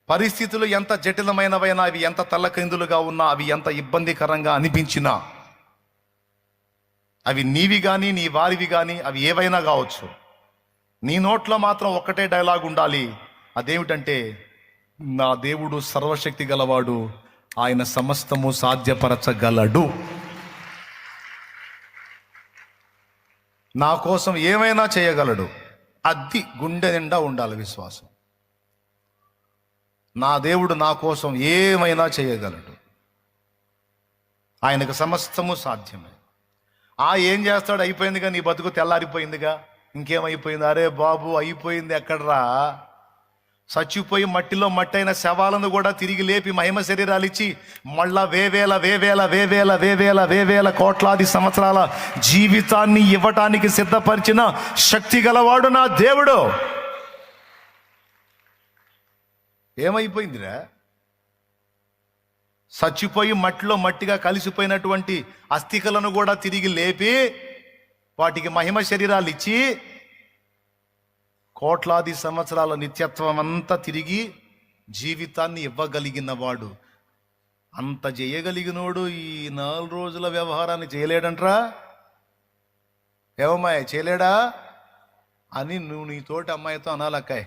పరిస్థితులు ఎంత జటిలమైనవైనా, అవి ఎంత తల్లకిందులుగా ఉన్నా, అవి ఎంత ఇబ్బందికరంగా అనిపించినా, అవి నీవి కానీ నీ వారివి కానీ అవి ఏవైనా కావచ్చు, నీ నోట్లో మాత్రం ఒక్కటే డైలాగ్ ఉండాలి. అదేమిటంటే, నా దేవుడు సర్వశక్తి గలవాడు, ఆయన సమస్తము సాధ్యపరచగలడు. నా కోసం ఏమైనా చేయగలడు. అది గుండె నిండా ఉండాలి విశ్వాసం. నా దేవుడు నా కోసం ఏమైనా చేయగలడు, ఆయనకు సమస్తము సాధ్యమే. ఏం చేస్తాడు? అయిపోయిందిగా, నీ బతుకు తెల్లారిపోయిందిగా, ఇంకేమైపోయింది? అరే బాబు, అయిపోయింది ఎక్కడ్రా? చచ్చిపోయి మట్టిలో మట్టి అయిన శవాలను కూడా తిరిగి లేపి మహిమ శరీరాలు ఇచ్చి మళ్ళా వేవేల కోట్లాది సంవత్సరాల జీవితాన్ని ఇవ్వటానికి సిద్ధపరిచిన శక్తి గలవాడు నా దేవుడు. ఏమైపోయిందిరా? చచ్చిపోయి మట్టిలో మట్టిగా కలిసిపోయినటువంటి అస్థికలను కూడా తిరిగి లేపి వాటికి మహిమ శరీరాలు ఇచ్చి కోట్లాది సంవత్సరాల నిత్యత్వం అంతా తిరిగి జీవితాన్ని ఇవ్వగలిగిన వాడు. అంత చేయగలిగినోడు ఈ 4 రోజుల వ్యవహారాన్ని చేయలేడంట్రా. ఏమమ్మాయి చేయలేడా అని నువ్వు నీ తోటి అమ్మాయితో అనాలక్కాయ్.